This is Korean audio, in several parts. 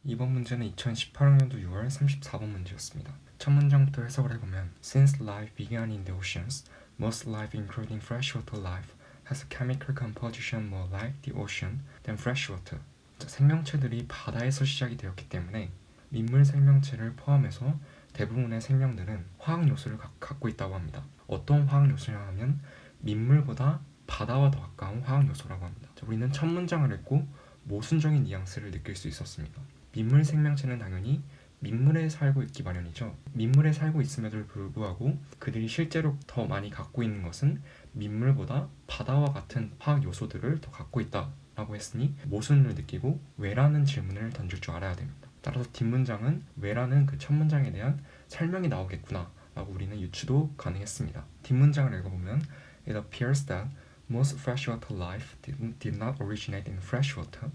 이번 문제는 2018학년도 6월 34번 문제였습니다. 첫 문장부터 해석을 해보면 Since life began in the oceans, most life including freshwater life has a chemical composition more like the ocean than freshwater. 생명체들이 바다에서 시작이 되었기 때문에 민물 생명체를 포함해서 대부분의 생명들은 화학 요소를 갖고 있다고 합니다. 어떤 화학 요소냐 하면 민물보다 바다와 더 가까운 화학 요소라고 합니다. 우리는 첫 문장을 읽고 모순적인 뉘앙스를 느낄 수 있었습니다. 민물 생명체는 당연히 민물에 살고 있기 마련이죠. 민물에 살고 있음에도 불구하고 그들이 실제로 더 많이 갖고 있는 것은 민물보다 바다와 같은 화학 요소들을 더 갖고 있다라고 했으니 모순을 느끼고 왜라는 질문을 던질 줄 알아야 됩니다. 따라서 뒷문장은 왜라는 그 첫 문장에 대한 설명이 나오겠구나 라고 우리는 유추도 가능했습니다. 뒷문장을 읽어보면 It appears that most freshwater life did not originate in freshwater,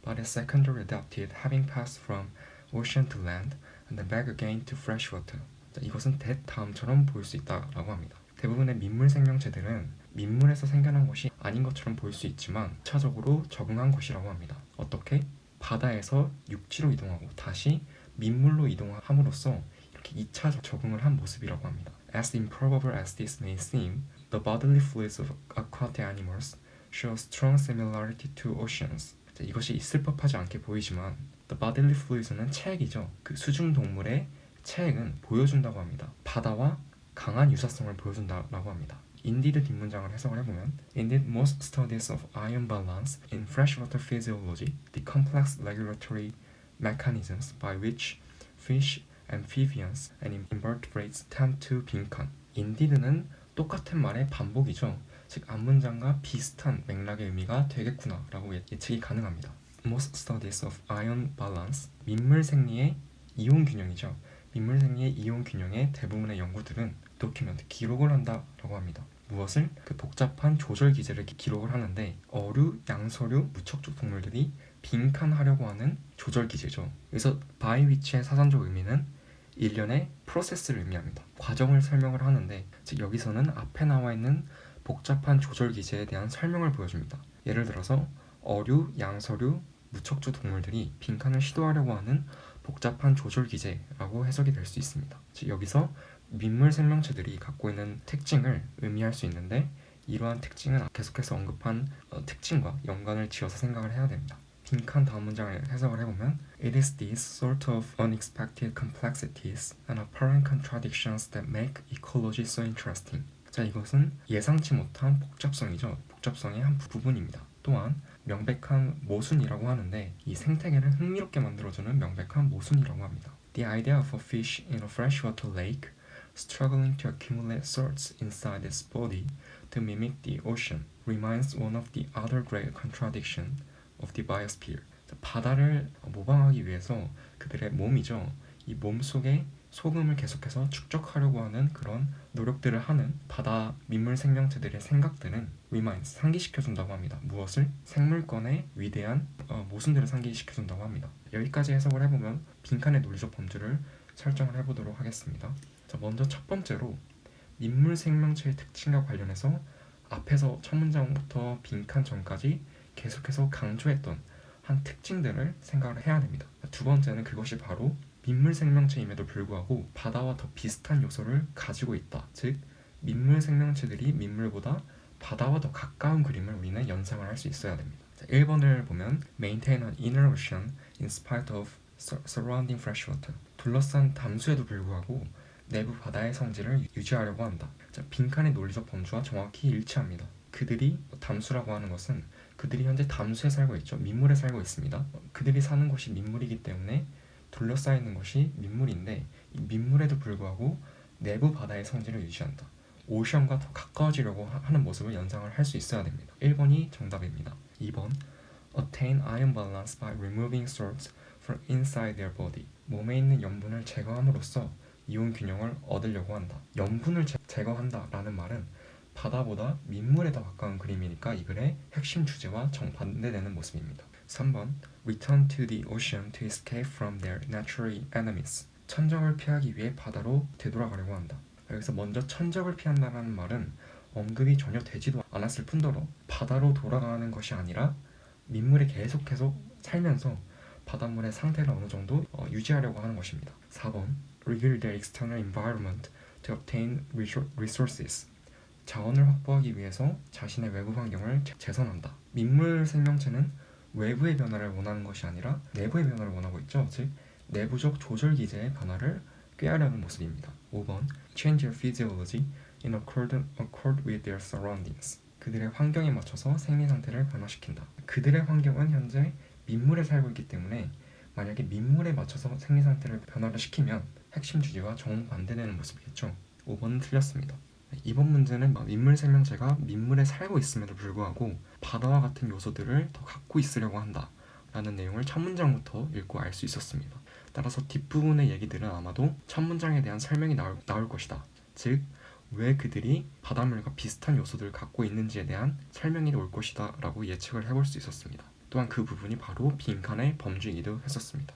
but is secondary adapted, having passed from ocean to land and then back again to freshwater. 이것은 다음처럼 보일 수 있다라고 합니다. 대부분의 민물 생명체들은 민물에서 생겨난 것이 아닌 것처럼 보일 수 있지만 2차적으로 적응한 것이라고 합니다. 어떻게? 바다에서 육지로 이동하고 다시 민물로 이동함으로써 이렇게 2차 적응을 한 모습이라고 합니다. As improbable as this may seem, the bodily fluids of aquatic animals show strong similarity to oceans. 이것이 있을 법하지 않게 보이지만 the bodily fluids는 체액이죠. 그 수중 동물의 체액은 보여준다고 합니다. 바다와 강한 유사성을 보여준다고 합니다. Indeed 뒷문장을 해석을 해보면 Indeed most studies of ion balance in freshwater physiology, the complex regulatory mechanisms by which fish, amphibians, and invertebrates tend to 빈칸. Indeed는 똑같은 말의 반복이죠. 즉 앞문장과 비슷한 맥락의 의미가 되겠구나 라고 예측이 가능합니다. Most studies of ion balance, 민물 생리의 이온 균형이죠. 민물 생리의 이온 균형의 대부분의 연구들은 도큐멘트, 기록을 한다라고 합니다. 무엇을? 그 복잡한 조절 기제를 기록을 하는데 어류, 양서류, 무척족 동물들이 빈칸하려고 하는 조절 기제죠. 그래서 by which의 사전적 의미는 일련의 프로세스를 의미합니다. 과정을 설명을 하는데 즉 여기서는 앞에 나와 있는 복잡한 조절 기제에 대한 설명을 보여줍니다. 예를 들어서 어류, 양서류, 무척주 동물들이 빈칸을 시도하려고 하는 복잡한 조절 기제라고 해석이 될 수 있습니다. 즉 여기서 민물 생명체들이 갖고 있는 특징을 의미할 수 있는데 이러한 특징은 계속해서 언급한 특징과 연관을 지어서 생각을 해야 됩니다. 빈칸 다음 문장을 해석을 해보면 It is these sort of unexpected complexities and apparent contradictions that make ecology so interesting. 자, 이것은 예상치 못한 복잡성이죠. 복잡성의 한 부분입니다. 또한 명백한 모순이라고 하는데 이 생태계를 흥미롭게 만들어주는 명백한 모순이라고 합니다. The idea of a fish in a freshwater lake struggling to accumulate salts inside its body to mimic the ocean reminds one of the other great contradictions of the biosphere. 바다를 모방하기 위해서 그들의 몸이죠. 이 몸 속에 소금을 계속해서 축적하려고 하는 그런 노력들을 하는 바다 민물 생명체들의 생각들은 reminds, 상기시켜준다고 합니다. 무엇을? 생물권의 위대한 모순들을 상기시켜준다고 합니다. 여기까지 해석을 해보면 빈칸의 논리적 범주를 설정을 해보도록 하겠습니다. 자, 먼저 첫 번째로 민물 생명체의 특징과 관련해서 앞에서 첫 문장부터 빈칸 전까지 계속해서 강조했던 한 특징들을 생각을 해야 됩니다. 두 번째는 그것이 바로 민물 생명체임에도 불구하고 바다와 더 비슷한 요소를 가지고 있다. 즉 민물 생명체들이 민물보다 바다와 더 가까운 그림을 우리는 연상을 할 수 있어야 됩니다. 1번을 보면 Maintain an inner ocean in spite of surrounding freshwater. 둘러싼 담수에도 불구하고 내부 바다의 성질을 유지하려고 한다. 자, 빈칸의 논리적 범주와 정확히 일치합니다. 그들이 담수라고 하는 것은 그들이 현재 담수에 살고 있죠. 민물에 살고 있습니다. 그들이 사는 곳이 민물이기 때문에 둘러싸이는 것이 민물인데 이 민물에도 불구하고 내부 바다의 성질을 유지한다. 오션과 더 가까워지려고 하는 모습을 연상을 할 수 있어야 됩니다. 1번이 정답입니다. 2번 Attain ion balance by removing salts from inside their body. 몸에 있는 염분을 제거함으로써 이온 균형을 얻으려고 한다. 염분을 제거한다라는 말은 바다보다 민물에 더 가까운 그림이니까 이 글의 핵심 주제와 정반대되는 모습입니다. 3번 Return to the ocean to escape from their natural enemies. 천적을 피하기 위해 바다로 되돌아가려고 한다. 여기서 먼저 천적을 피한다는 말은 언급이 전혀 되지도 않았을 뿐더러 바다로 돌아가는 것이 아니라 민물에 계속해서 살면서 바닷물의 상태를 어느 정도 유지하려고 하는 것입니다. 4번 reveal their external environment to obtain resources. 자원을 확보하기 위해서 자신의 외부 환경을 재선한다. 민물 생명체는 외부의 변화를 원하는 것이 아니라 내부의 변화를 원하고 있죠. 즉 내부적 조절 기제의 변화를 꾀하려는 모습입니다. 5번 change their physiology in accord with their surroundings. 그들의 환경에 맞춰서 생리 상태를 변화시킨다. 그들의 환경은 현재 민물에 살고 있기 때문에 만약에 민물에 맞춰서 생리 상태를 변화를 시키면 핵심 주제와 정반대되는 모습이겠죠. 5번은 틀렸습니다. 이번 문제는 민물 생명체가 민물에 살고 있음에도 불구하고 바다와 같은 요소들을 더 갖고 있으려고 한다 라는 내용을 첫 문장부터 읽고 알 수 있었습니다. 따라서 뒷부분의 얘기들은 아마도 첫 문장에 대한 설명이 나올 것이다. 즉 왜 그들이 바닷물과 비슷한 요소들을 갖고 있는지에 대한 설명이 올 것이다 라고 예측을 해볼 수 있었습니다. 또한 그 부분이 바로 빈칸의 범주이기도 했었습니다.